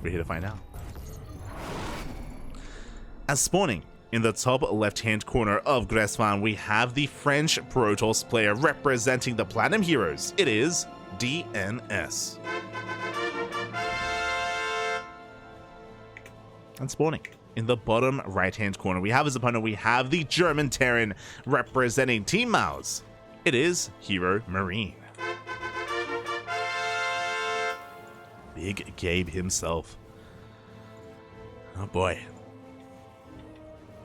We're here to find out. As spawning in the top left-hand corner of Gresvan, we have the French Protoss player representing the Platinum Heroes. It is DnS. And spawning in the bottom right-hand corner, we have his opponent. We have the German Terran representing Team Maus. It is HeRoMaRinE. Big Gabe himself. Oh boy.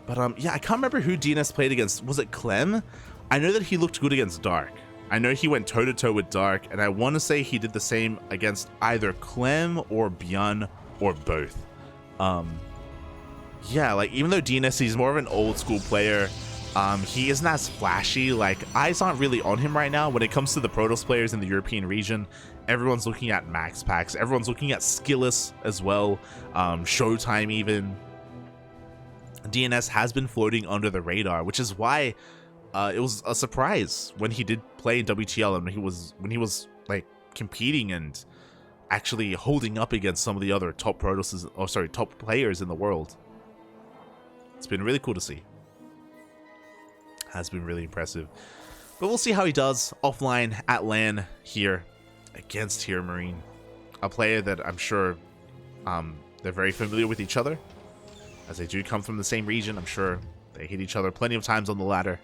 But yeah, I can't remember who DnS played against. Was it Clem? I know that he looked good against Dark. I know he went toe-to-toe with Dark, and I want to say he did the same against either Clem or Bjorn or both. Yeah, like, even though DnS is more of an old-school player, he isn't as flashy. Like, eyes aren't really on him right now. When it comes to the Protoss players in the European region, everyone's looking at max packs. Everyone's looking at Skilless as well, Showtime even. DnS has been floating under the radar, which is why it was a surprise when he did play in WTL and when he was like competing and actually holding up against some of the other top Protosses, or sorry, top players in the world. It's been really cool to see. Has been really impressive. But we'll see how he does offline at LAN here against HeRoMaRinE, a player that I'm sure they're very familiar with each other, as they do come from the same region. I'm sure they hit each other plenty of times on the ladder.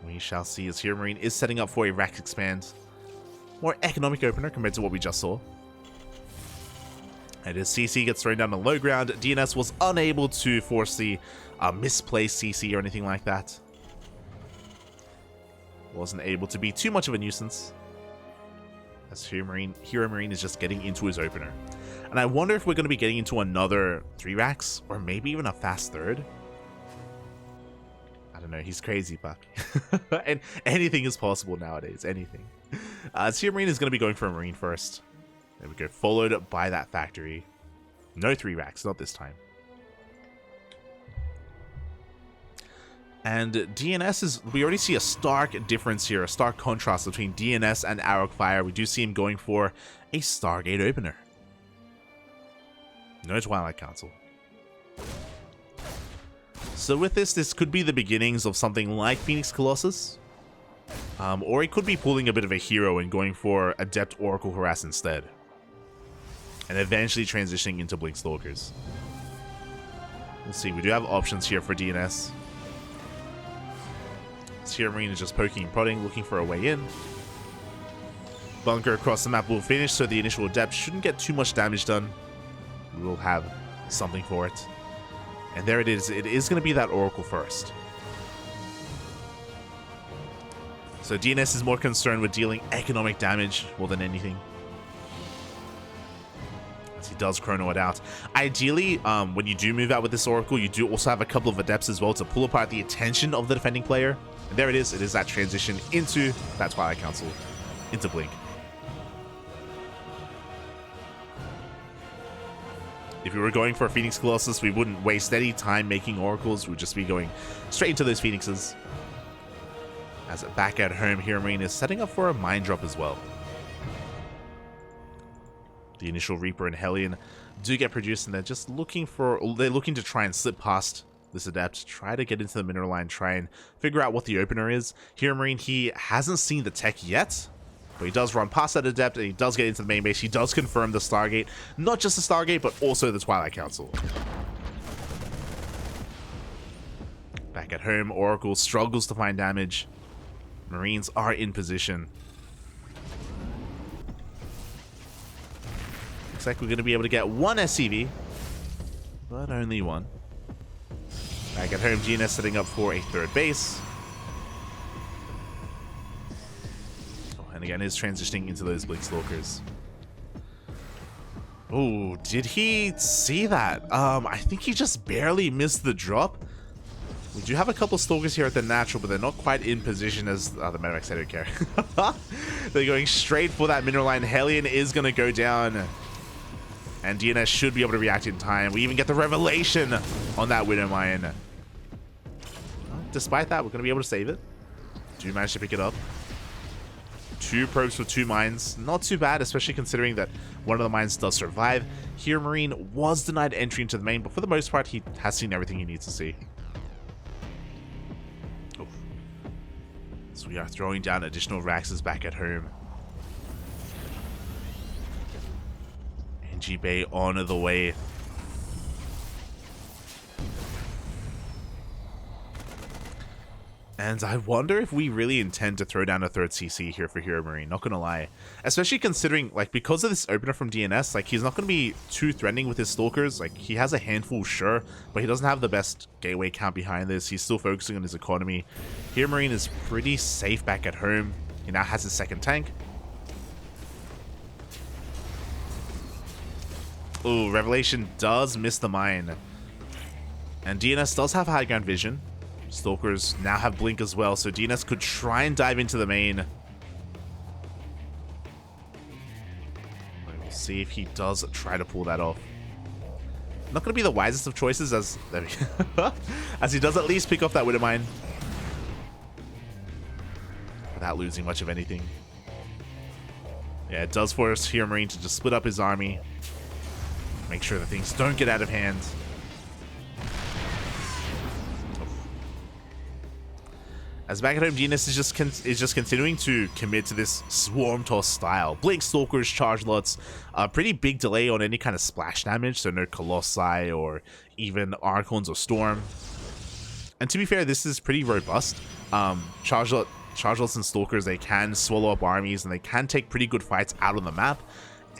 We shall see, as HeRoMaRinE is setting up for a rack expand. More economic opener compared to what we just saw. And as CC gets thrown down to low ground, DnS was unable to force the misplaced CC or anything like that. Wasn't able to be too much of a nuisance, as HeRoMaRinE is just getting into his opener. And I wonder if we're going to be getting into another 3 racks, or maybe even a fast third. I don't know, he's crazy, Buck. And anything is possible nowadays, anything. HeRoMaRinE is going to be going for a Marine first. There we go, followed by that factory. No 3 racks, not this time. And DnS is, we already see a stark difference here, a stark contrast between DnS and Arrowfire. We do see him going for a Stargate opener. No Twilight Council. So with this could be the beginnings of something like Phoenix Colossus. Or he could be pulling a bit of a hero and going for Adept Oracle Harass instead. And eventually transitioning into Blink Stalkers. We'll see, we do have options here for DnS. HeRoMaRinE is just poking and prodding, looking for a way in. Bunker across the map will finish, so the initial Adept shouldn't get too much damage done. We will have something for it. And there it is. It is going to be that Oracle first. So DnS is more concerned with dealing economic damage more than anything, as he does chrono it out. Ideally, when you do move out with this Oracle, you do also have a couple of Adepts as well to pull apart the attention of the defending player. And there it is. It is that transition into that Twilight Council, into Blink. If we were going for a Phoenix Colossus, we wouldn't waste any time making Oracles. We would just be going straight into those Phoenixes. As back at home, HeRoMaRinE is setting up for a Mind Drop as well. The initial Reaper and Hellion do get produced, and they're just looking to try and slip past this Adept, try to get into the mineral line, try and figure out what the opener is. HeRoMaRinE, he hasn't seen the tech yet, but he does run past that Adept, and he does get into the main base. He does confirm the Stargate. Not just the Stargate, but also the Twilight Council. Back at home, Oracle struggles to find damage. Marines are in position. Looks like we're going to be able to get one SCV, but only one. Back at home, DnS setting up for a 3rd base. And again, is transitioning into those Blink Stalkers. Oh, did he see that? I think he just barely missed the drop. We do have a couple Stalkers here at the natural, but they're not quite in position as the Medivacs. I don't care. They're going straight for that mineral line. Hellion is going to go down, and DnS should be able to react in time. We even get the revelation on that Widow Mine. Despite that, we're going to be able to save it. Do manage to pick it up. 2 probes for 2 mines. Not too bad, especially considering that one of the mines does survive. HeRoMaRinE was denied entry into the main, but for the most part, he has seen everything he needs to see. Oof. So we are throwing down additional Raxes back at home. NG Bay on the way. And I wonder if we really intend to throw down a 3rd CC here for HeRoMaRinE, not gonna lie. Especially considering, like, because of this opener from DnS, like, he's not gonna be too threatening with his Stalkers. Like, he has a handful, sure, but he doesn't have the best gateway count behind this. He's still focusing on his economy. HeRoMaRinE is pretty safe back at home. He now has his 2nd tank. Ooh, Revelation does miss the mine. And DnS does have high ground vision. Stalkers now have blink as well, so DnS could try and dive into the main. We'll see if he does try to pull that off. Not going to be the wisest of choices as as he does at least pick off that Widow Mine without losing much of anything. Yeah, it does force HeRoMaRinE to just split up his army, make sure that things don't get out of hand. As back at home, DnS is just continuing to commit to this swarm toss style. Blink Stalkers, charge lots, a pretty big delay on any kind of splash damage, so no Colossi or even Archons or Storm. And to be fair, this is pretty robust. Charge lots and Stalkers, they can swallow up armies and they can take pretty good fights out on the map.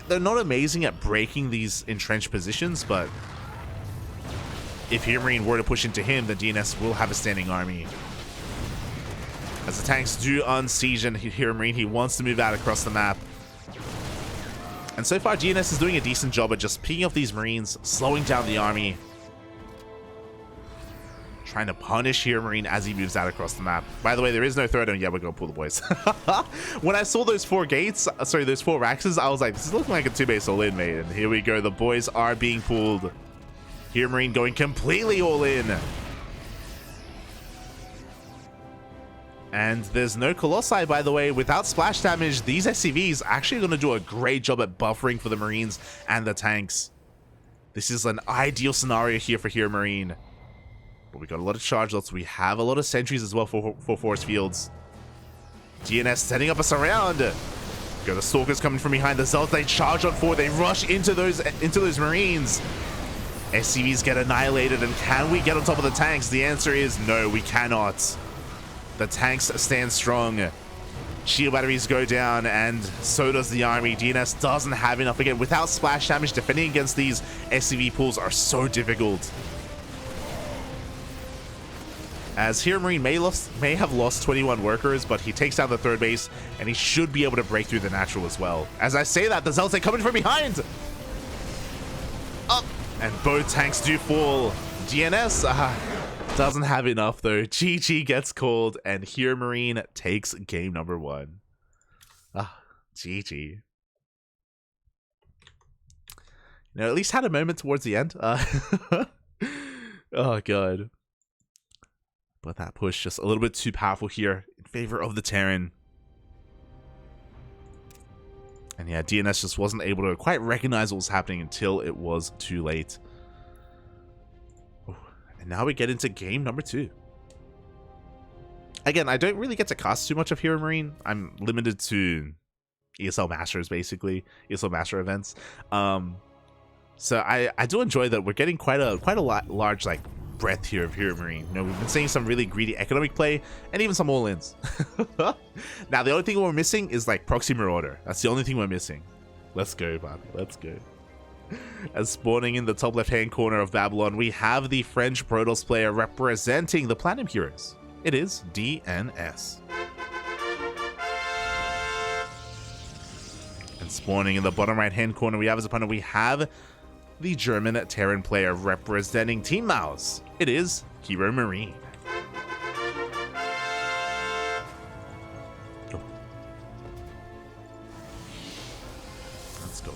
They're not amazing at breaking these entrenched positions, but if HeRoMaRinE were to push into him, then DnS will have a standing army. As the tanks do unsiege and HeRoMaRinE, he wants to move out across the map. And so far, DnS is doing a decent job at just picking up these Marines, slowing down the army, trying to punish HeRoMaRinE as he moves out across the map. By the way, there is no third, and yeah, we're going to pull the boys. When I saw those 4 gates, sorry, those 4 Raxes, I was like, this is looking like a 2-base all-in, mate. And here we go, the boys are being pulled. HeRoMaRinE going completely all in. And there's no Colossi, by the way. Without splash damage, these SCVs are actually going to do a great job at buffering for the Marines and the tanks. This is an ideal scenario here for HeRoMaRinE. But we got a lot of charge lots. We have a lot of sentries as well for force fields. DnS setting up a surround. Got the Stalkers coming from behind. The Zealots, they charge on forward. They rush into those Marines. SCVs get annihilated. And can we get on top of the tanks? The answer is no, we cannot. The tanks stand strong. Shield batteries go down, and so does the army. DnS doesn't have enough. Again, without splash damage, defending against these SCV pools are so difficult. As HeRoMaRinE may have lost 21 workers, but he takes down the 3rd base, and he should be able to break through the natural as well. As I say that, the Zealots are coming from behind! Up! And both tanks do fall. DnS doesn't have enough though. GG gets called, and HeRoMaRinE takes game number 1. GG. You know, at least had a moment towards the end. Oh god. But that push just a little bit too powerful here in favor of the Terran. And yeah, DnS just wasn't able to quite recognize what was happening until it was too late. And now we get into game number 2. Again, I don't really get to cast too much of HeRoMaRinE. I'm limited to ESL Masters, basically. ESL Master events. So I do enjoy that we're getting quite a large, like, breadth here of HeRoMaRinE. You know, we've been seeing some really greedy economic play, and even some all-ins. Now, the only thing we're missing is, like, Proxy Marauder. That's the only thing we're missing. Let's go, man. Let's go. As spawning in the top left-hand corner of Babylon, we have the French Protoss player representing the Platinum Heroes. It is DnS. And spawning in the bottom right-hand corner, we have as opponent, we have the German Terran player representing Team Mouse. It is HeRoMaRinE. Let's go.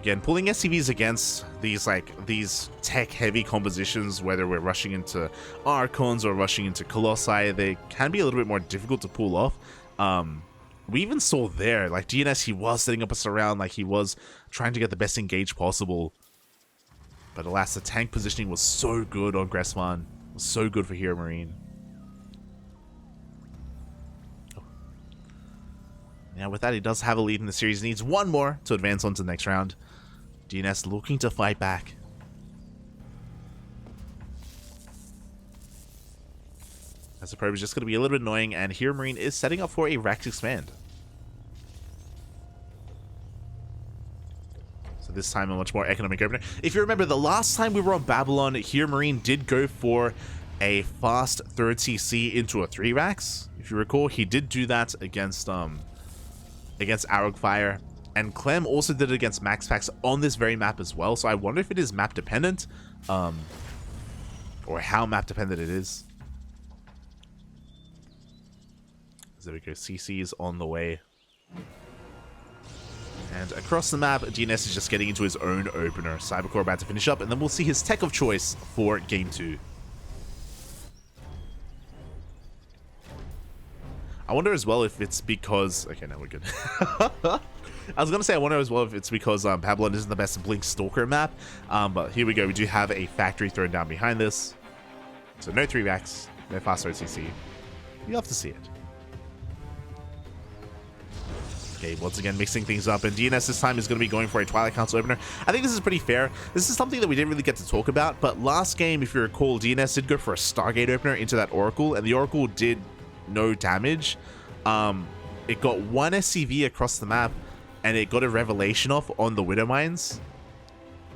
Again, pulling SCVs against these tech-heavy compositions, whether we're rushing into Archons or rushing into Colossi, they can be a little bit more difficult to pull off. We even saw there, like DnS, he was setting up a surround, like he was trying to get the best engage possible. But alas, the tank positioning was so good on Gressman. It was so good for HeRoMaRinE. Now with that, he does have a lead in the series. He needs one more to advance on to the next round. DnS looking to fight back. As the probe is just going to be a little bit annoying, and HeRoMaRinE is setting up for a Rax expand. So this time a much more economic opener. If you remember, the last time we were on Babylon, HeRoMaRinE did go for a fast third CC into a 3 Rax. If you recall, he did do that against Arrowfire. And Clem also did it against MaxPax on this very map as well. So I wonder if it is map dependent, or how map dependent it is. There we go. CC is on the way. And across the map, DnS is just getting into his own opener. Cybercore about to finish up, and then we'll see his tech of choice for Game 2. I wonder as well if it's because... Okay, no, we're good. I was going to say I wonder as well if it's because Babylon isn't the best Blink Stalker map. But here we go. We do have a factory thrown down behind this. So no 3 Rax, no fast OCC. You have to see it. Okay, once again, mixing things up, and DnS this time is going to be going for a Twilight Council opener. I think this is pretty fair. This is something that we didn't really get to talk about, but last game, if you recall, DnS did go for a Stargate opener into that Oracle, and the Oracle did no damage. It got 1 SCV across the map, and it got a Revelation off on the Widow Mines,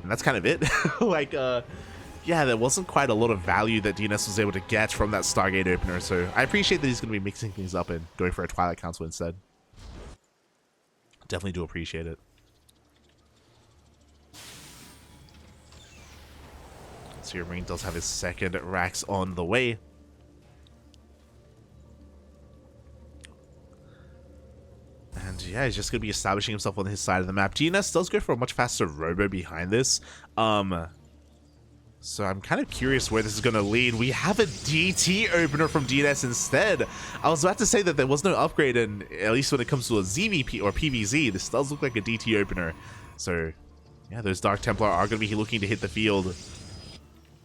and that's kind of it. Yeah, there wasn't quite a lot of value that DnS was able to get from that Stargate opener, so I appreciate that he's going to be mixing things up and going for a Twilight Council instead. Definitely do appreciate it. So HeRoMaRinE does have his second Rax on the way. And yeah, he's just going to be establishing himself on his side of the map. DnS does go for a much faster robo behind this. So I'm kind of curious where this is going to lead. We have a DT opener from DnS instead. I was about to say that there was no upgrade, and at least when it comes to a ZVP or PVZ, this does look like a DT opener. So yeah, those Dark Templar are going to be looking to hit the field.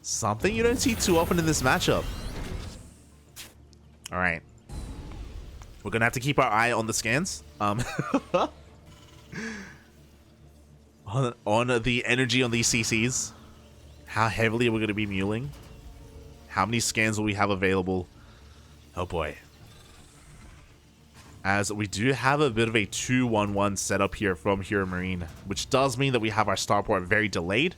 Something you don't see too often in this matchup. All right. We're going to have to keep our eye on the scans. On the energy on these CCs. How heavily are we going to be muling? How many scans will we have available? Oh boy. As we do have a bit of a 2-1-1 setup here from HeRoMaRinE, which does mean that we have our starport very delayed.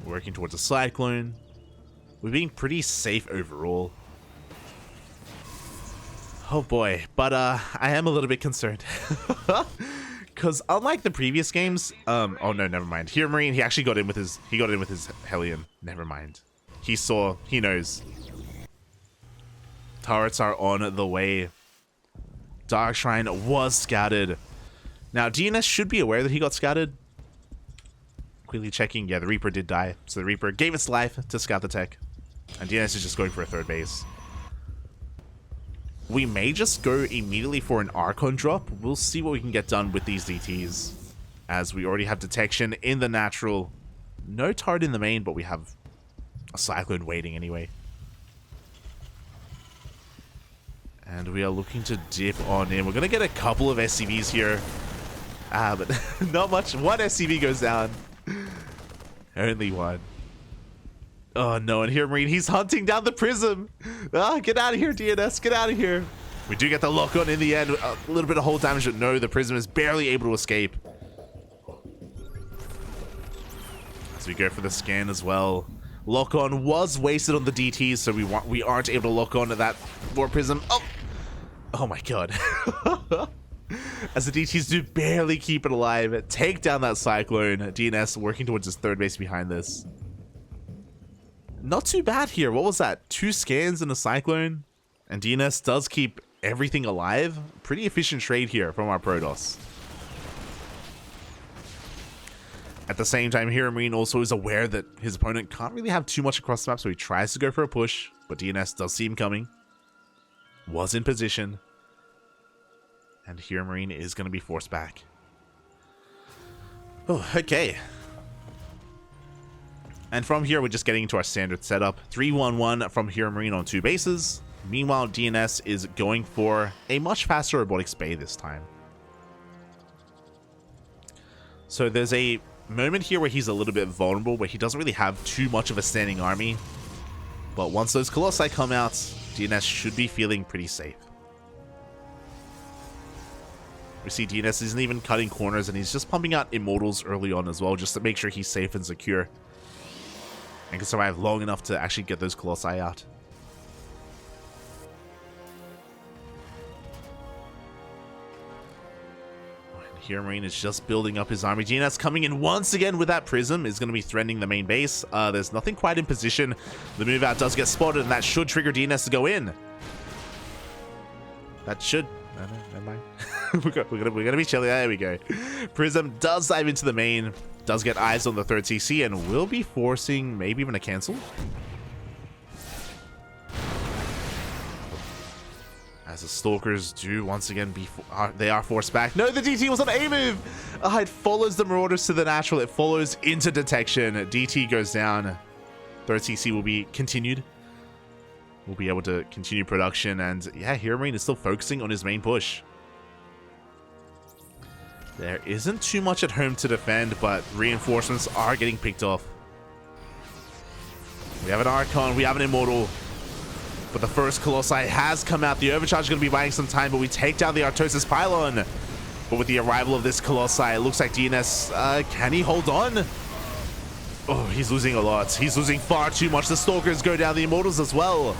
Working towards a Cyclone. We're being pretty safe overall. Oh boy, but I am a little bit concerned. Because unlike the previous games, oh no, never mind. HeRoMaRinE, he actually got in with his Hellion. Never mind. He saw, he knows. Turrets are on the way. Dark Shrine was scouted. Now DnS should be aware that he got scouted. Quickly checking, yeah, the Reaper did die. So the Reaper gave its life to scout the tech. And DnS is just going for a third base. We may just go immediately for an Archon drop. We'll see what we can get done with these DTs. As we already have detection in the natural. No turret in the main, but we have a Cyclone waiting anyway. And we are looking to dip on in. We're going to get a couple of SCVs here. But not much. 1 SCV goes down. Only 1. Oh no, and HeRoMaRinE, he's hunting down the prism. Get out of here, DnS, get out of here. We do get the lock on in the end. A little bit of hull damage, but no, the prism is barely able to escape. As we go for the scan as well. Lock on was wasted on the DTs, so we aren't able to lock on to that war prism. Oh my god. As the DTs do barely keep it alive. Take down that Cyclone. DnS working towards his third base behind this. Not too bad here. What was that? 2 scans and a Cyclone? And DnS does keep everything alive. Pretty efficient trade here from our Protoss. At the same time, HeRoMaRinE also is aware that his opponent can't really have too much across the map, so he tries to go for a push, but DnS does see him coming. Was in position. And HeRoMaRinE is going to be forced back. Oh, okay. And from here, we're just getting into our standard setup. 3-1-1 from HeRoMaRinE on 2 bases. Meanwhile, DnS is going for a much faster robotics bay this time. So there's a moment here where he's a little bit vulnerable, where he doesn't really have too much of a standing army. But once those Colossi come out, DnS should be feeling pretty safe. We see DnS isn't even cutting corners, and he's just pumping out Immortals early on as well, just to make sure he's safe and secure. And can survive long enough to actually get those Colossi out. HeRoMaRinE is just building up his army. DnS coming in once again with that Prism is going to be threatening the main base. There's nothing quite in position. The move out does get spotted, and that should trigger DnS to go in. That should... No, never mind. we're gonna be chilly. There we go. Prism does dive into the main. Does get eyes on the 3rd CC, and will be forcing maybe even a cancel. As the Stalkers do once again they are forced back. No, the DT was on A move. It follows the Marauders to the natural. It follows into detection. DT goes down. 3rd CC will be continued. We'll be able to continue production, and yeah, HeRoMaRinE is still focusing on his main push. There isn't too much at home to defend, but reinforcements are getting picked off. We have an Archon, we have an Immortal, but the first Colossi has come out. The Overcharge is going to be buying some time, but we take down the Artosis Pylon. But with the arrival of this Colossi, it looks like DnS, can he hold on? Oh, he's losing a lot. He's losing far too much. The Stalkers go down, the Immortals as well.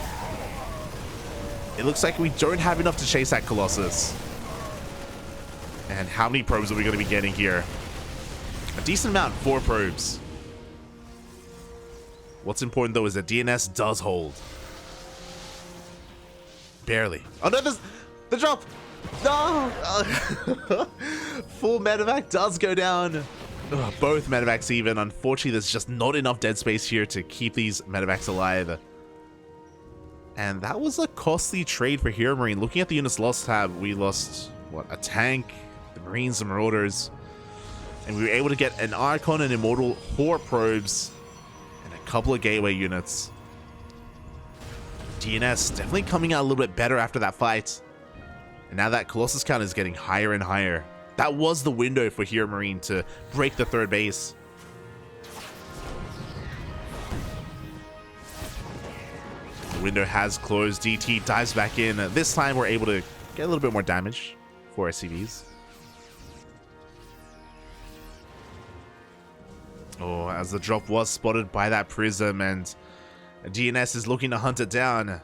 It looks like we don't have enough to chase that Colossus. And how many probes are we going to be getting here? A decent amount, 4 probes. What's important though is that DnS does hold. Barely. Oh no, there's the drop! No! Full medevac does go down. Ugh, both medevacs even. Unfortunately, there's just not enough dead space here to keep these medevacs alive. And that was a costly trade for HeRoMaRinE. Looking at the units lost tab, we lost, what, a tank, the Marines, the Marauders. And we were able to get an Archon, an Immortal, 4 probes, and a couple of gateway units. DnS definitely coming out a little bit better after that fight. And now that Colossus count is getting higher and higher. That was the window for HeRoMaRinE to break the 3rd base. The window has closed. DT dives back in. This time we're able to get a little bit more damage for SCVs. Oh, as the drop was spotted by that Prism, and DnS is looking to hunt it down.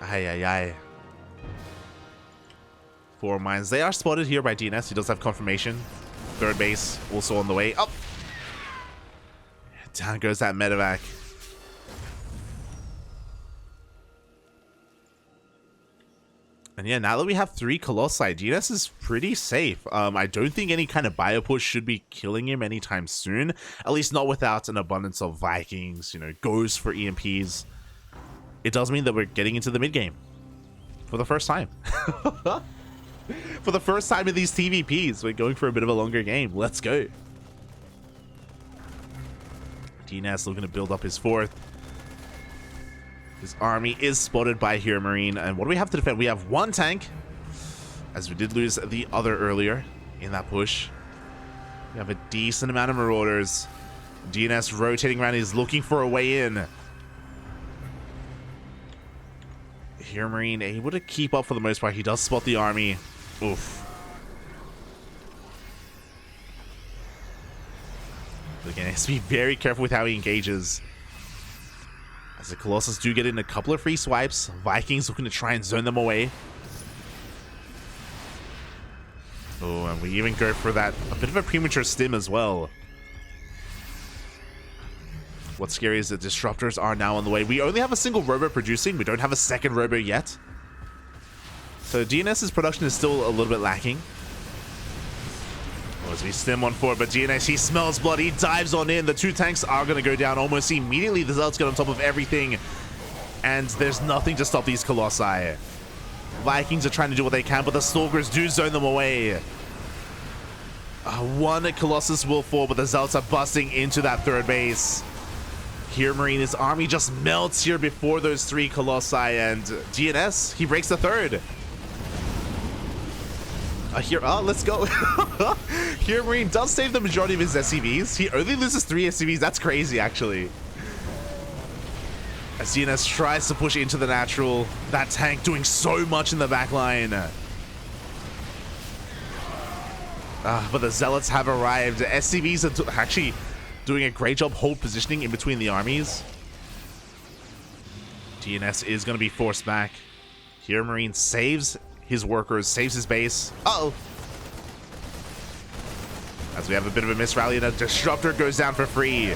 Ay. 4 mines. They are spotted here by DnS. He does have confirmation. 3rd base also on the way up. Down goes that medevac. And yeah, now that we have 3 Colossi, DnS is pretty safe. I don't think any kind of bio push should be killing him anytime soon. At least not without an abundance of Vikings, you know, goes for EMPs. It does mean that we're getting into the mid game. For the first time. For the first time in these TvPs, we're going for a bit of a longer game. Let's go. DnS looking to build up his 4th. His army is spotted by HeRoMaRinE. And what do we have to defend? We have 1 tank, as we did lose the other earlier in that push. We have a decent amount of Marauders. DnS rotating around. He's looking for a way in. HeRoMaRinE able to keep up for the most part. He does spot the army. Oof. But again, he has to be very careful with how he engages. As the Colossus do get in a couple of free swipes. Vikings looking to try and zone them away. Oh, and we even go for that, a bit of a premature stim as well. What's scary is that disruptors are now on the way. We only have a single robo producing. We don't have a second robo yet. So DNS's production is still a little bit lacking. As we stem on forward, but DnS, he smells blood, he dives on in. The two tanks are going to go down almost immediately. The Zealots get on top of everything, and there's nothing to stop these Colossi. Vikings are trying to do what they can, but the Stalkers do zone them away. One Colossus will fall, but the Zealots are busting into that third base. HeRoMaRinE, his army just melts here before those three Colossi, and DnS, he breaks the third. Let's go. HeRoMaRinE does save the majority of his SCVs. He only loses 3 SCVs. That's crazy, actually. As DnS tries to push into the natural, that tank doing so much in the back line. But the Zealots have arrived. SCVs are actually doing a great job hold positioning in between the armies. DnS is going to be forced back. HeRoMaRinE saves his workers, saves his base. Uh-oh. As we have a bit of a misrally, and a Disruptor goes down for free.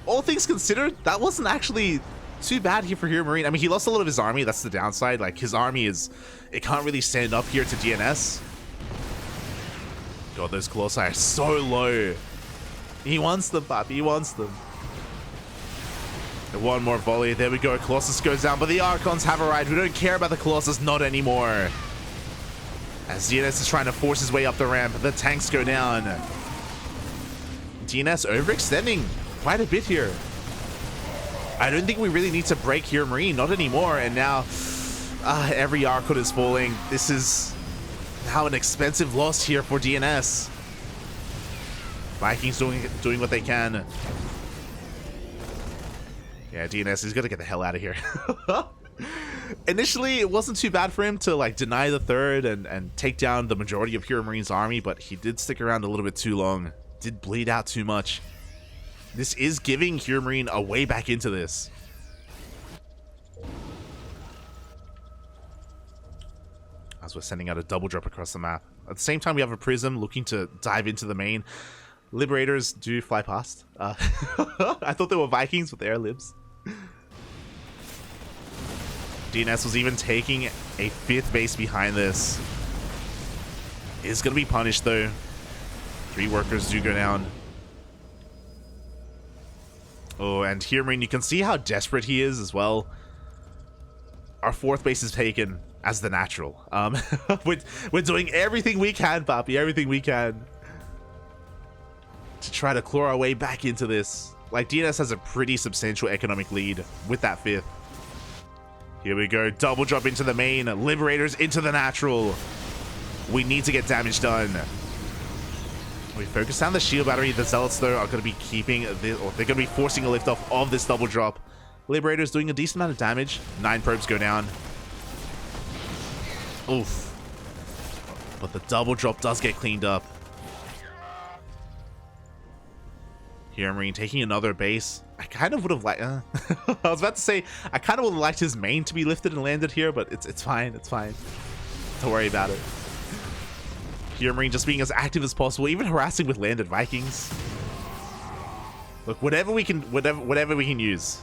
All things considered, that wasn't actually too bad here for HeRoMaRinE. I mean, he lost a lot of his army. That's the downside. Like, his army it can't really stand up here to DnS. God, those Colossi are so low. He wants them, Papi. He wants them. And one more volley. There we go. Colossus goes down, but the Archons have arrived. We don't care about the Colossus, not anymore. As DnS is trying to force his way up the ramp, the tanks go down. DnS overextending quite a bit here. I don't think we really need to break HeRoMaRinE, not anymore. And now every Archon is falling. This is now an expensive loss here for DnS. Vikings doing what they can. Yeah, DnS is gonna get the hell out of here. Initially, it wasn't too bad for him to like deny the third and take down the majority of HeRoMaRinE's army, but he did stick around a little bit too long. Did bleed out too much. This is giving HeRoMaRinE a way back into this. As we're sending out a double drop across the map. At the same time, we have a Prism looking to dive into the main. Liberators do fly past. I thought they were Vikings, but they are Libs. DnS was even taking a 5th base behind this. Is going to be punished, though. 3 workers do go down. Oh, and HeRoMaRinE, you can see how desperate he is as well. Our 4th base is taken as the natural. We're doing everything we can, Papi, everything we can to try to claw our way back into this. Like, DnS has a pretty substantial economic lead with that 5th. Here we go, double drop into the main, Liberators into the natural. We need to get damage done. We focus down the shield battery. The Zealots, though, are going to be keeping this, or they're going to be forcing a liftoff of this double drop. Liberators doing a decent amount of damage. 9 probes go down. Oof. But the double drop does get cleaned up. HeRoMaRinE taking another base. I kind of would have liked... I was about to say, I kind of would have liked his main to be lifted and landed here, but it's fine. It's fine. Don't worry about it. HeRoMaRinE just being as active as possible, even harassing with landed Vikings. Look, whatever we can use.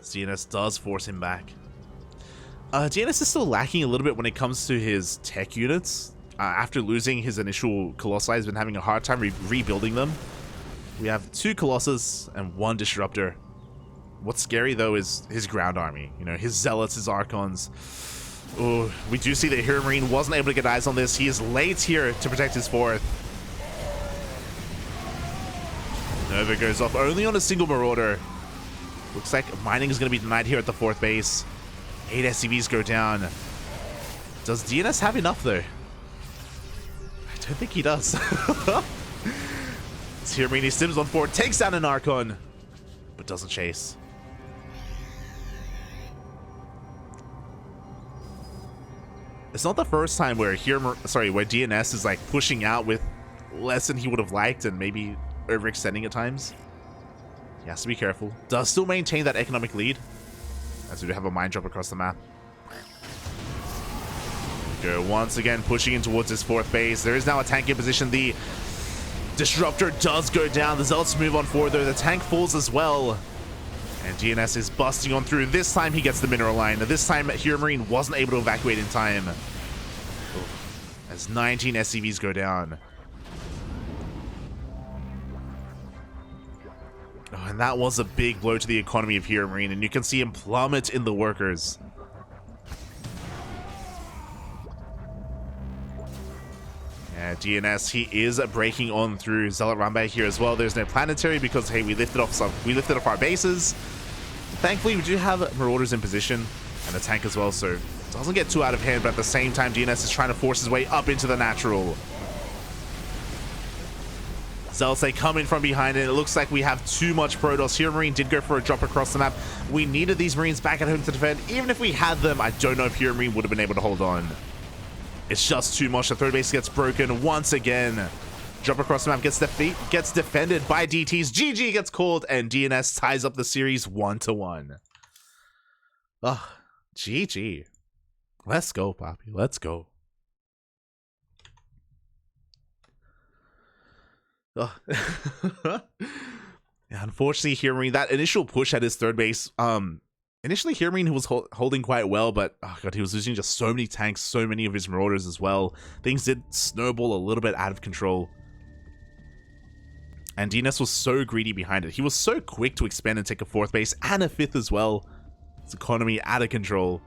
DnS does force him back. DnS is still lacking a little bit when it comes to his tech units. After losing his initial Colossi, he's been having a hard time rebuilding them. We have 2 Colossus and 1 Disruptor. What's scary, though, is his ground army. You know, his Zealots, his Archons. Oh, we do see that HeRoMaRinE wasn't able to get eyes on this. He is late here to protect his 4th. Nova goes off only on a single Marauder. Looks like mining is going to be denied here at the 4th base. 8 SCVs go down. Does DnS have enough, though? I don't think he does. HeRoMaRinE stims on forward, takes down an Archon, but doesn't chase. It's not the first time where where DnS is like pushing out with less than he would have liked and maybe overextending at times. He has to be careful. Does still maintain that economic lead, as we do have a mine drop across the map. Go once again, pushing in towards his 4th base. There is now a tank in position. The Disruptor does go down. The Zealots move on forward, though. The tank falls as well. And DnS is busting on through. This time he gets the mineral line. This time HeRoMaRinE wasn't able to evacuate in time. As 19 SCVs go down. Oh, and that was a big blow to the economy of HeRoMaRinE, and you can see him plummet in the workers. Yeah, DnS, he is breaking on through Zealot Rambe here as well. There's no planetary because, hey, we lifted off our bases. Thankfully, we do have Marauders in position and a tank as well, so it doesn't get too out of hand, but at the same time, DnS is trying to force his way up into the natural. Zealots, they come in from behind, and it looks like we have too much Protoss. HeRoMaRinE did go for a drop across the map. We needed these Marines back at home to defend. Even if we had them, I don't know if HeRoMaRinE would have been able to hold on. It's just too much. The third base gets broken once again. Drop across the map gets defended by DTs. GG gets called, and DnS ties up the series 1-1. Ugh, GG. Let's go, Poppy. Let's go. Yeah, unfortunately, HeRoMaRinE, that initial push at his third base, initially HeRoMaRinE was holding quite well, but oh god, he was losing just so many tanks, so many of his Marauders as well. Things did snowball a little bit out of control. And DnS was so greedy behind it. He was so quick to expand and take a fourth base and a fifth as well. His economy out of control.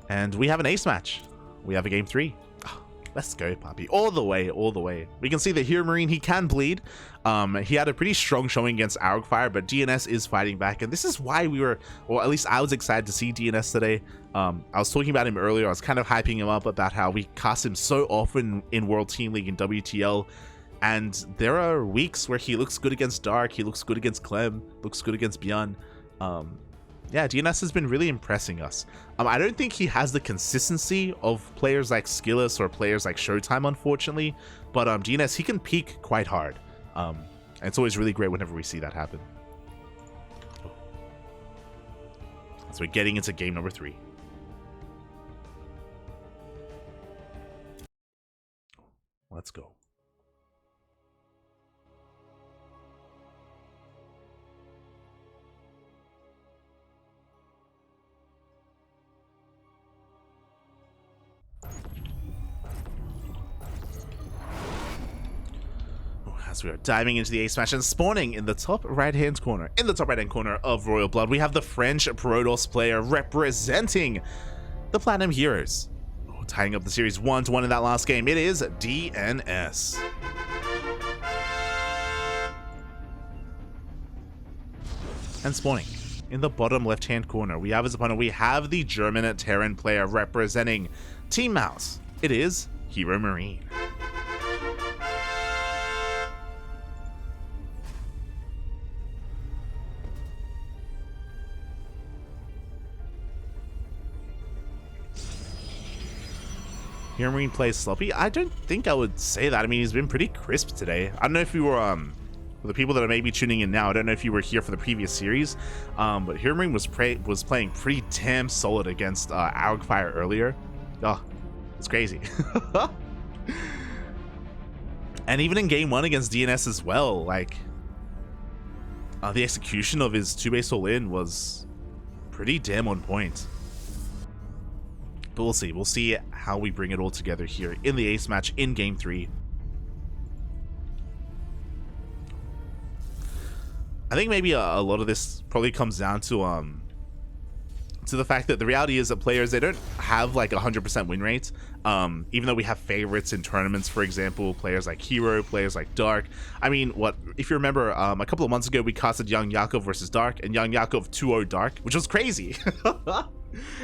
And we have an ace match. We have a game 3. Let's go, Poppy. All the way, all the way. We can see that HeRoMaRinE, he can bleed. He had a pretty strong showing against Aragfire, but DnS is fighting back. And this is why we were, or at least I was excited to see DnS today. I was talking about him earlier. I was kind of hyping him up about how we cast him so often in World Team League and WTL. And there are weeks where he looks good against Dark. He looks good against Clem. Looks good against Beyond. Yeah, DnS has been really impressing us. I don't think he has the consistency of players like Skillus or players like Showtime, unfortunately. But DnS, he can peak quite hard. And it's always really great whenever we see that happen. So we're getting into game number 3. Let's go. As we are diving into the ace match and spawning in the top right-hand corner, of Royal Blood, we have the French Protoss player representing the Platinum Heroes. Oh, tying up the series 1-1 in that last game. It is DnS. And spawning in the bottom left-hand corner, we have his opponent. We have the German Terran player representing Team Mouse. It is HeRoMaRinE. HeRoMaRinE plays sloppy. I don't think I would say that. I mean, he's been pretty crisp today. I don't know if you were, for the people that are maybe tuning in now, I don't know if you were here for the previous series, but HeRoMaRinE was playing pretty damn solid against Aragfire earlier. Oh, it's crazy. And even in game 1 against DnS as well, like, the execution of his 2-base all-in was pretty damn on point. But we'll see. We'll see how we bring it all together here in the ace match in game 3. I think maybe a lot of this probably comes down to the fact that the reality is that players, they don't have like 100% win rate. Even though we have favorites in tournaments, for example, players like Hero, players like Dark. I mean, if you remember, a couple of months ago, we casted Young Yakov versus Dark, and Young Yakov 2-0 Dark, which was crazy.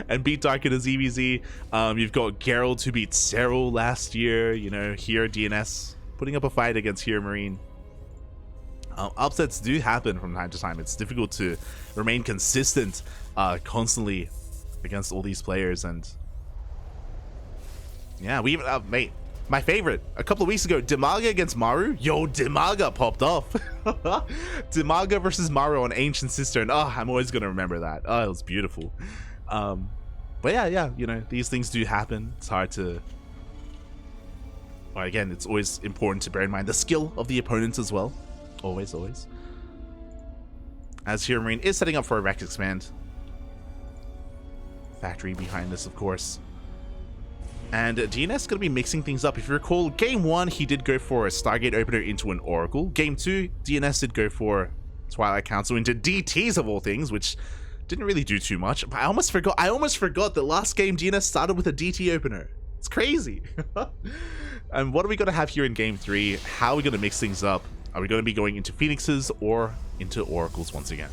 And beat Dark in his EVZ. You've got Geralt, who beat Serral last year. You know, here DnS putting up a fight against HeRoMaRinE. Upsets do happen from time to time. It's difficult to remain consistent constantly against all these players. And yeah, we even mate, my favorite, a couple of weeks ago, Dimaga against Maru. Yo, Dimaga popped off. Dimaga versus Maru on Ancient Cistern. Oh, I'm always gonna remember that. Oh, it was beautiful. But yeah, you know, these things do happen. It's hard to But again, it's always important to bear in mind the skill of the opponents as well. Always, always. As HeRoMaRinE is setting up for a Rex expand. Factory behind this, of course. And DnS is going to be mixing things up. If you recall, Game 1, he did go for a Stargate opener into an Oracle. Game 2, DnS did go for Twilight Council into DTs of all things, which didn't really do too much. But I almost forgot that last game DnS started with a DT opener. It's crazy. And what are we going to have here in Game 3? How are we going to mix things up? Are we going to be going into Phoenixes or into Oracles once again?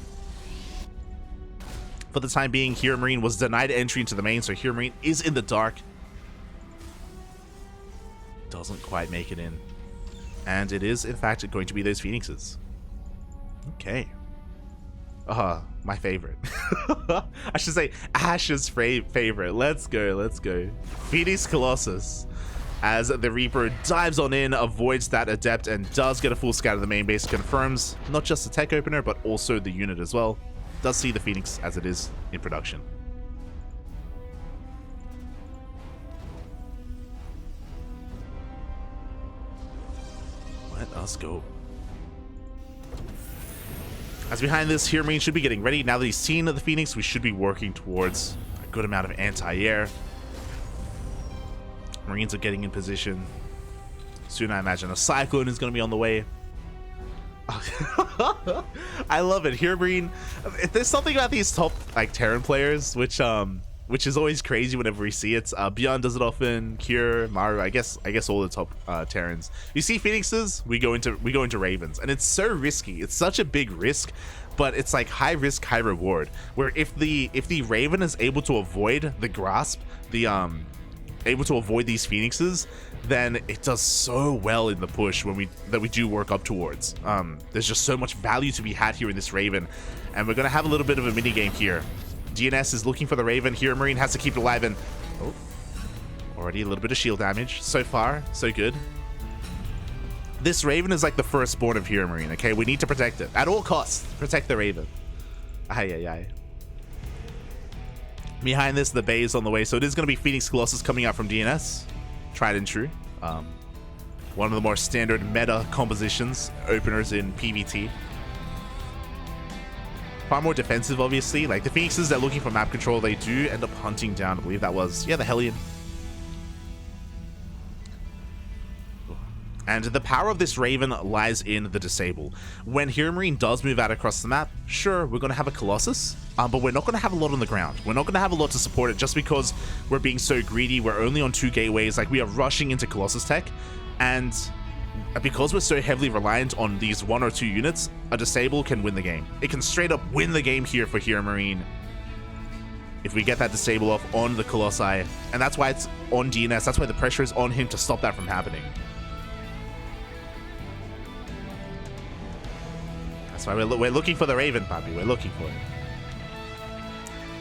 For the time being, HeRoMaRinE was denied entry into the main, so HeRoMaRinE is in the dark. Doesn't quite make it in. And it is, in fact, going to be those Phoenixes. Okay. My favorite. I should say Ash's favorite. Let's go, let's go. Phoenix Colossus. As the Reaper dives on in, avoids that Adept, and does get a full scout of the main base. Confirms not just the tech opener, but also the unit as well. Does see the Phoenix as it is in production. Let us go. As behind this, HeRoMaRinE should be getting ready. Now that he's seen the Phoenix, we should be working towards a good amount of anti-air. Marines are getting in position. Soon I imagine a Cyclone is going to be on the way. I love it. HeRoMaRinE, there's something about these top Terran players which is always crazy whenever we see it. Beyond does it often, Cure, Maru, I guess all the top Terrans. You see Phoenixes, we go into Ravens, and it's so risky. It's such a big risk, but it's like high risk, high reward. Where if the Raven is able to avoid the grasp, able to avoid these Phoenixes, then it does so well in the push when we do work up towards. There's just so much value to be had here in this Raven, and we're gonna have a little bit of a mini game here. DnS is looking for the Raven. HeRoMaRinE has to keep it alive, and already a little bit of shield damage. So far, so good. This Raven is like the firstborn of HeRoMaRinE. Okay, we need to protect it at all costs. Protect the Raven. Aye. Behind this, the Bay is on the way, so it is going to be Phoenix Colossus coming out from DnS. Tried and true. One of the more standard meta compositions, openers in PvT. Far more defensive, obviously. Like the Phoenixes, they're looking for map control. They do end up hunting down, I believe that was, the Hellion. And the power of this Raven lies in the Disable. When HeRoMaRinE does move out across the map, sure, we're going to have a Colossus, but we're not going to have a lot on the ground. We're not going to have a lot to support it just because we're being so greedy. We're only on 2 gateways. Like, we are rushing into Colossus tech, and because we're so heavily reliant on these 1 or 2 units, a Disable can win the game. It can straight up win the game here for HeRoMaRinE if we get that Disable off on the Colossi, and that's why it's on DnS. That's why the pressure is on him to stop that from happening. That's why we're looking for the Raven, Papi. We're looking for it.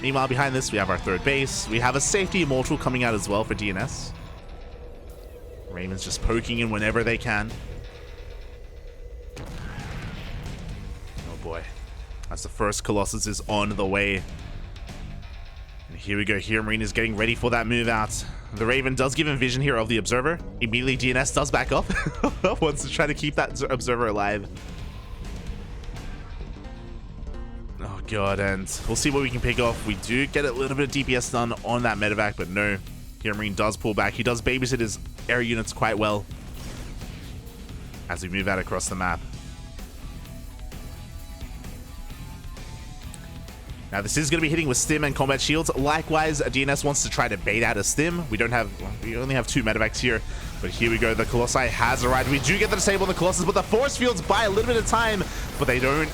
Meanwhile, behind this, we have our 3rd base. We have a Safety Immortal coming out as well for DnS. Raven's just poking in whenever they can. Oh boy. As the first Colossus is on the way. And here we go. HeRoMaRinE is getting ready for that move out. The Raven does give him vision here of the Observer. Immediately, DnS does back up. Wants to try to keep that Observer alive. Oh god, and we'll see what we can pick off. We do get a little bit of DPS done on that medevac, but no. HeRoMaRinE does pull back. He does babysit his air units quite well as we move out across the map. Now this is going to be hitting with stim and combat shields. Likewise, DnS wants to try to bait out a stim. We only have 2 medevacs here, but here we go. The Colossi has arrived. We do get the disable on the Colossus, but the force fields buy a little bit of time, but they don't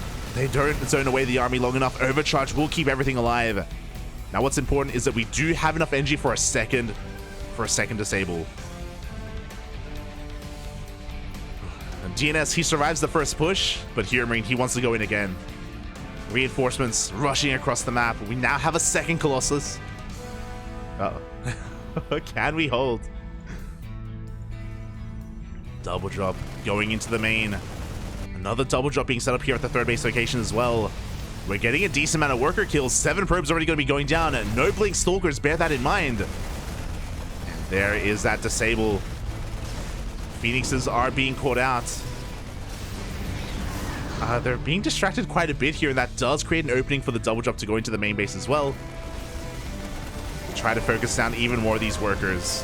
zone away the army long enough. Overcharge will keep everything alive. Now what's important is that we do have enough energy for a second disable. And DnS, he survives the first push, but HeRoMaRinE, he wants to go in again. Reinforcements rushing across the map. We now have a 2nd Colossus. Uh-oh. Can we hold? Double drop going into the main. Another double drop being set up here at the 3rd base location as well. We're getting a decent amount of worker kills. 7 probes already going to be going down. No blink stalkers, bear that in mind. And there is that disable. Phoenixes are being caught out. They're being distracted quite a bit here, and that does create an opening for the double jump to go into the main base as well. Try to focus down even more of these workers.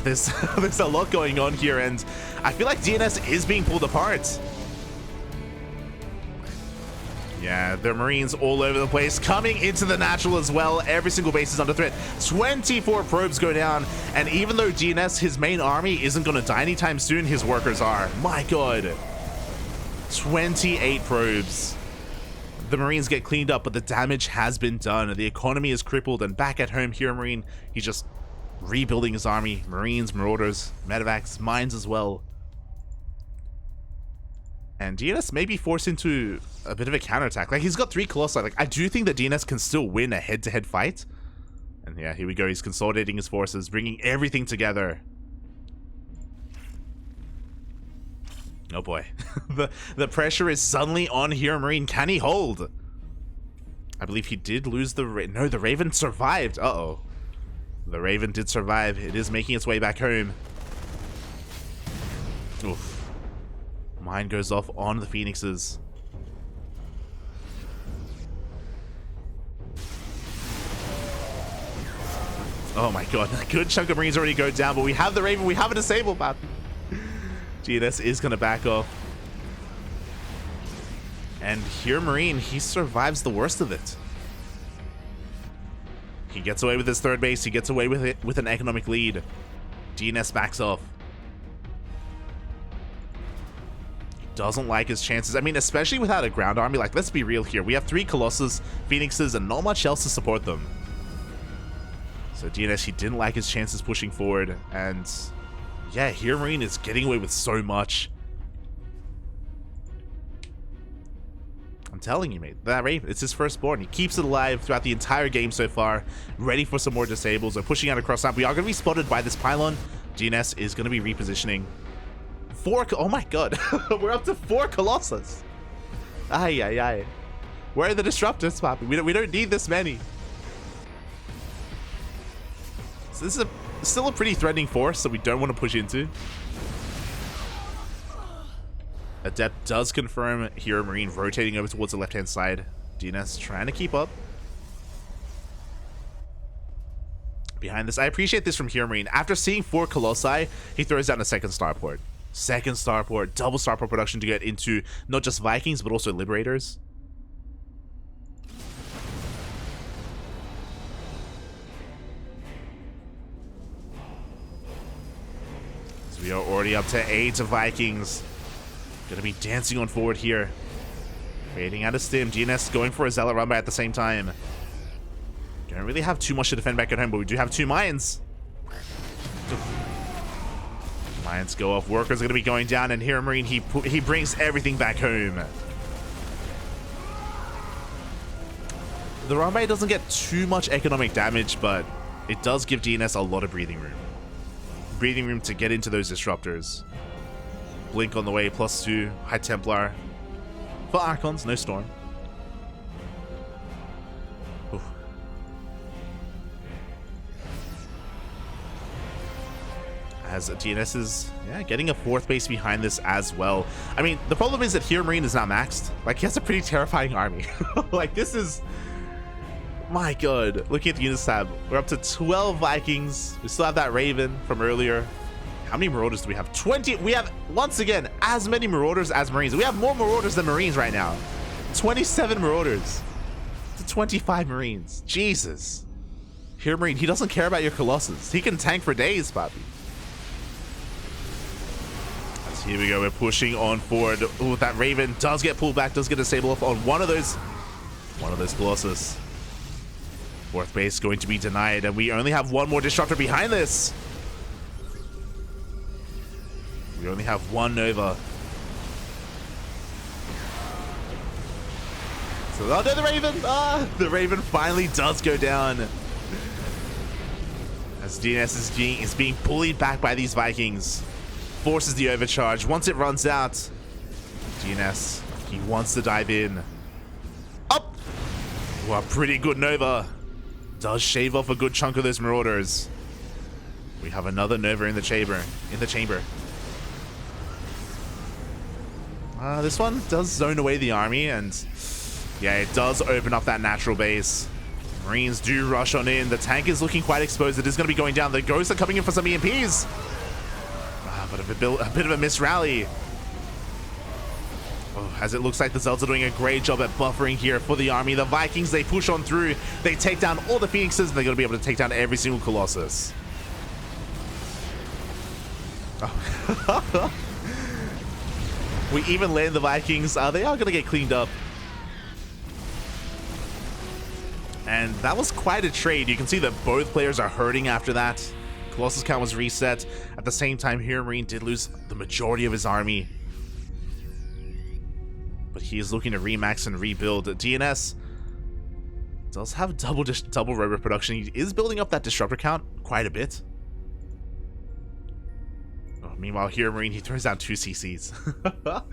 There's a lot going on here, and I feel like DnS is being pulled apart. Yeah, the Marines all over the place, coming into the natural as well. Every single base is under threat. 24 probes go down, and even though DnS, his main army, isn't going to die anytime soon, his workers are. My god. 28 probes. The Marines get cleaned up, but the damage has been done. The economy is crippled, and back at home, HeRoMaRinE, he's just rebuilding his army. Marines, Marauders, Medevacs, Mines as well. And DnS may be forced into a bit of a counterattack. Like, he's got 3 Colossi. Like, I do think that DnS can still win a head-to-head fight. And yeah, here we go. He's consolidating his forces, bringing everything together. Oh boy. the pressure is suddenly on HeRoMaRinE. Can he hold? I believe he did lose the... No, the Raven survived. Uh-oh. The Raven did survive. It is making its way back home. Oof. Mine goes off on the Phoenixes. Oh my god. A good chunk of Marines already go down, but we have the Raven. We have a disable map. DnS is going to back off. And HeRoMaRinE, he survives the worst of it. He gets away with his third base. He gets away with it with an economic lead. DnS backs off. He doesn't like his chances. I mean, especially without a ground army. Like, let's be real here. We have 3 Colossus, Phoenixes, and not much else to support them. So DnS, he didn't like his chances pushing forward. And yeah, HeRoMaRinE is getting away with so much. I'm telling you, mate. That Raven, it's his firstborn. He keeps it alive throughout the entire game so far. Ready for some more disables. We're pushing out across map. We are going to be spotted by this pylon. DnS is going to be repositioning. 4... Oh my god. We're up to 4 Colossus. Ay, ay, ay. Where are the disruptors, Poppy? We don't need this many. So this is still a pretty threatening force that we don't want to push into. Adept does confirm HeRoMaRinE rotating over towards the left-hand side. DnS trying to keep up. Behind this, I appreciate this from HeRoMaRinE. After seeing 4 Colossi, he throws down a second starport. Second starport, double starport production to get into not just Vikings, but also Liberators. So we are already up to 8 Vikings. Gonna be dancing on forward here. Fading out of stim. DnS going for a Zealot run by at the same time. Don't really have too much to defend back at home, but we do have 2 Mines. Mines go off. Workers are gonna be going down, and HeRoMaRinE, he brings everything back home. The Rambai doesn't get too much economic damage, but it does give DnS a lot of breathing room. Breathing room to get into those disruptors. Blink on the way, +2. High Templar. For Archons, no Storm. Oof. As DnS is, yeah, getting a 4th base behind this as well. I mean, the problem is that HeRoMaRinE is not maxed. Like, he has a pretty terrifying army. Like, this is... My god. Looking at the units tab, we're up to 12 Vikings. We still have that Raven from earlier. How many Marauders do we have? 20. We have, once again, as many Marauders as Marines. We have more Marauders than Marines right now. 27 Marauders to 25 Marines. Jesus. HeRoMaRinE, he doesn't care about your Colossus. He can tank for days, Bobby. So here we go. We're pushing on forward. Ooh, that Raven does get pulled back, does get a disable off on one of those Colossus. 4th base going to be denied, and we only have 1 more disruptor behind this. We only have 1 Nova. So, oh no, the Raven! Ah, the Raven finally does go down. As DnS is being bullied back by these Vikings. Forces the overcharge. Once it runs out, DnS, he wants to dive in. Up! Well, pretty good Nova. Does shave off a good chunk of those Marauders. We have another Nova in the chamber. This one does zone away the army, and yeah, it does open up that natural base. Marines do rush on in. The tank is looking quite exposed. It is going to be going down. The ghosts are coming in for some EMPs. But a bit of a miss rally. Oh, as it looks like the Zelds are doing a great job at buffering here for the army. The Vikings, they push on through. They take down all the Phoenixes, and they're going to be able to take down every single Colossus. Oh. We even land the Vikings. They are going to get cleaned up. And that was quite a trade. You can see that both players are hurting after that. Colossus count was reset. At the same time, HeRoMaRinE did lose the majority of his army. But he is looking to remax and rebuild. DnS does have double robot production. He is building up that disruptor count quite a bit. Oh, meanwhile, HeRoMaRinE, he throws down 2 CCs.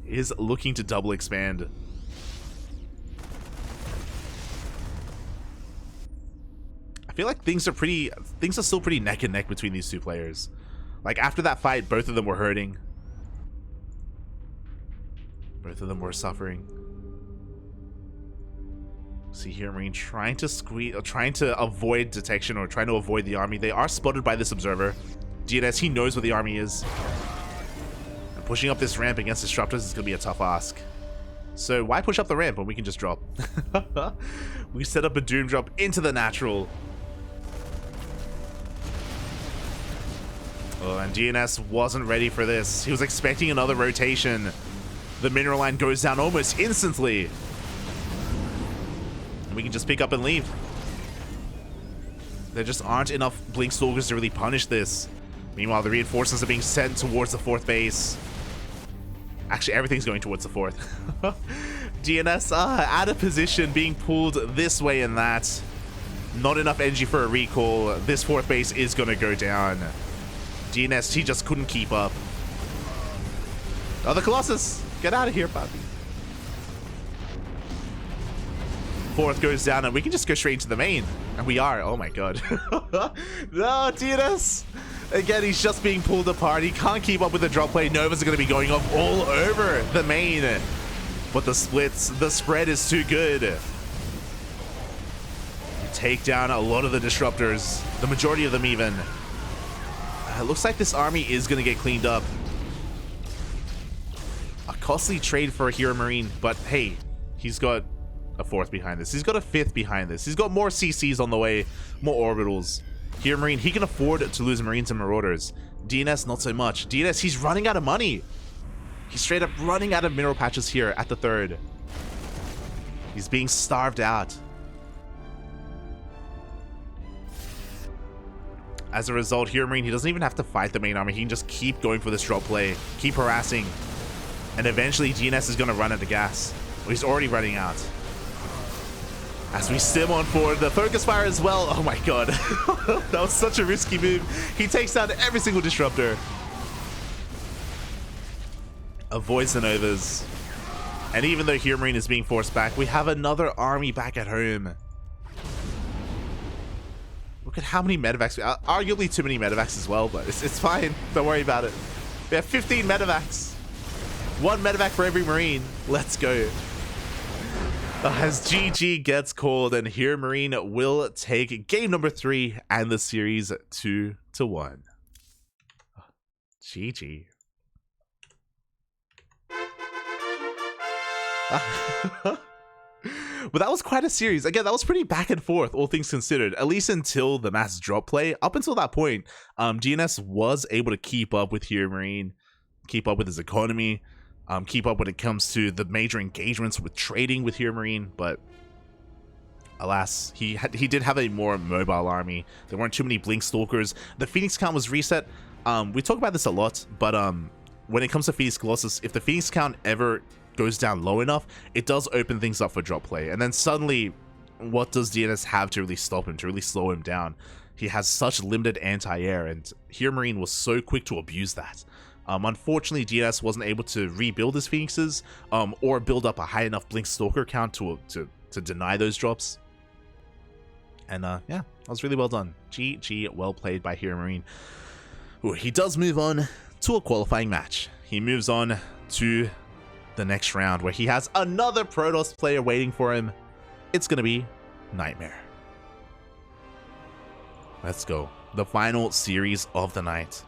Is looking to double expand. I feel like things are still pretty neck and neck between these two players. Like, after that fight, both of them were hurting. Both of them were suffering. See HeRoMaRinE trying to avoid detection or trying to avoid the army. They are spotted by this observer. DnS, he knows where the army is. And pushing up this ramp against disruptors is going to be a tough ask. So why push up the ramp when we can just drop? We set up a Doom drop into the natural. Oh, and DnS wasn't ready for this. He was expecting another rotation. The mineral line goes down almost instantly. And we can just pick up and leave. There just aren't enough Blink Stalkers to really punish this. Meanwhile, the reinforcements are being sent towards the 4th base. Actually, everything's going towards the 4th. DnS out of position, being pulled this way and that. Not enough energy for a recall. This 4th base is going to go down. DnS, he just couldn't keep up. Oh, the Colossus! Get out of here, puppy. 4th goes down, and we can just go straight into the main. And we are. Oh my god. No, DnS! Again, he's just being pulled apart. He can't keep up with the drop play. Novas are going to be going off all over the main. But the spread is too good. You take down a lot of the disruptors. The majority of them even. It looks like this army is going to get cleaned up. A costly trade for HeRoMaRinE, but hey, he's got a 4th behind this. He's got a 5th behind this. He's got more CCs on the way, more orbitals. HeRoMaRinE, he can afford to lose Marines and Marauders. DnS, not so much. DnS, he's running out of money. He's straight up running out of mineral patches here at the 3rd. He's being starved out. As a result, HeRoMaRinE, he doesn't even have to fight the main army. He can just keep going for this drop play, keep harassing, and eventually DnS is going to run out of gas. Well, he's already running out. As we stim on forward, the focus fire as well. Oh my god. That was such a risky move. He takes down every single disruptor. Avoids the Novas. And even though HeRoMaRinE is being forced back, we have another army back at home. Look at how many medevacs. Arguably too many medevacs as well, but it's fine. Don't worry about it. We have 15 medevacs. 1 medevac for every Marine. Let's go. As GG gets called, and HeRoMaRinE will take game number 3 and the series 2-1. GG. But that was quite a series. Again, that was pretty back and forth, all things considered, at least until the mass drop play. Up until that point, DnS was able to keep up with HeRoMaRinE, keep up with his economy, keep up when it comes to the major engagements with trading with HeRoMaRinE, but alas, he did have a more mobile army. There weren't too many Blink Stalkers. The Phoenix count was reset. We talk about this a lot, but when it comes to Phoenix Colossus, if the Phoenix count ever goes down low enough, it does open things up for drop play. And then suddenly, what does DnS have to really stop him, to really slow him down? He has such limited anti-air, and HeRoMaRinE was so quick to abuse that. Unfortunately, DnS wasn't able to rebuild his Phoenixes or build up a high enough Blink Stalker count to deny those drops. And yeah, That was really well done. GG, well played by HeRoMaRinE. Ooh, he does move on to a qualifying match. He moves on to the next round where he has another Protoss player waiting for him. It's going to be Nightmare. Let's go. The final series of the night.